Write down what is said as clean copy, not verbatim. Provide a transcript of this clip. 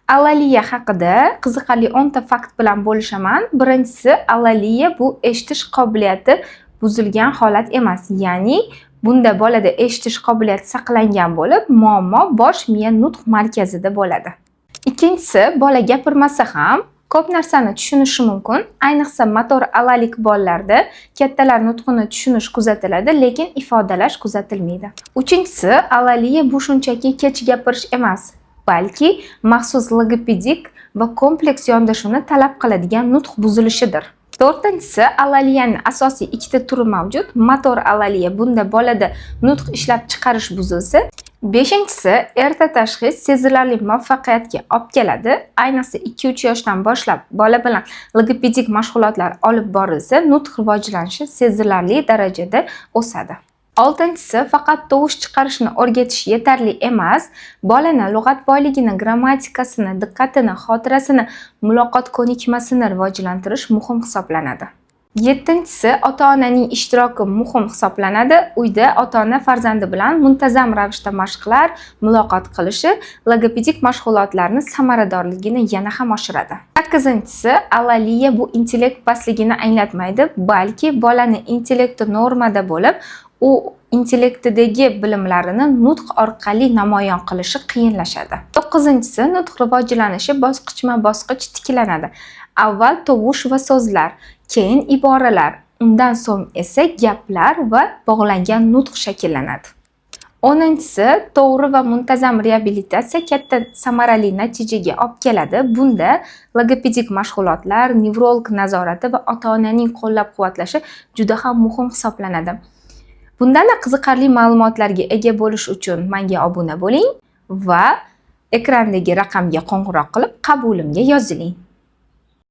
Alaliya haqida qiziqarli 10 ta fakt bilan bo'lishaman. Birinchisi, alaliya bu eshitish qobiliyati buzilgan holat emas. Ya'ni bunda bolada eshitish qobiliyati saqlangan bo'lib, muammo bosh miya nutq markazida bo'ladi. Ikkinchisi, bola gapirmasa ham ko'p narsani tushunishi mumkin. Ayniqsa motor alalik bolalarda kattalar nutqini tushunish kuzatiladi, lekin ifodalash kuzatilmaydi. Uchinchisi, alaliya bu shunchaki kech gapirish emas, balki maxsus logopedik va kompleks yondashuvni talab qiladigan nutq buzilishidir. To'rtinchisi, alaliyaning asosiy ikkita turi mavjud. Motor alaliya, bunda bolada nutq ishlab chiqarish buzilsa. Beshinchisi, erta tashxis sezilarli muvaffaqiyatga olib keladi. Ayniqsa 2-3 yoshdan boshlab bola bilan logopedik mashg'ulotlar olib borilsa, nutq rivojlanishi sezilarli darajada o'sadi. Oltinchisi, faqat tovush chiqarishni o'rgatish yetarli emas. Bolani lug'at boyligini, grammatikasini, diqqatini, xotirasini, muloqot ko'nikmasini rivojlantirish muhim hisoblanadi. Yettinchisi, ota-onaning ishtiroki muhim hisoblanadi. Uyda ota-ona farzandi bilan muntazam ravishda mashqlar, muloqot qilishi logopedik mashg'ulotlarning samaradorligini yana ham oshiradi. Sakkizinchisi, alaliya bu intellekt pastligini anglatmaydi, balki bolani intellekti normada bo'lib, u intellektidagi bilimlarini nutq orqali namoyon qilishi qiyinlashadi. To'qqizinchisi, nutq rivojlanishi bosqichma-bosqich tiklanadi. Avval tovush va so'zlar, keyin iboralar, undan so'ng esa gaplar va bog'langan nutq shakllanadi. 10-si, to'g'ri va muntazam reabilitatsiya katta samarali natijaga olib keladi. Bunda logopedik mashg'ulotlar, nevrolog nazorati va ota-onaning qo'llab-quvvatlashi juda ham muhim hisoblanadi. Bundan qiziqarli ma'lumotlarga ega bo'lish uchun menga obuna bo'ling va ekrandagi raqamga qo'ng'iroq qilib qabulimga yoziling.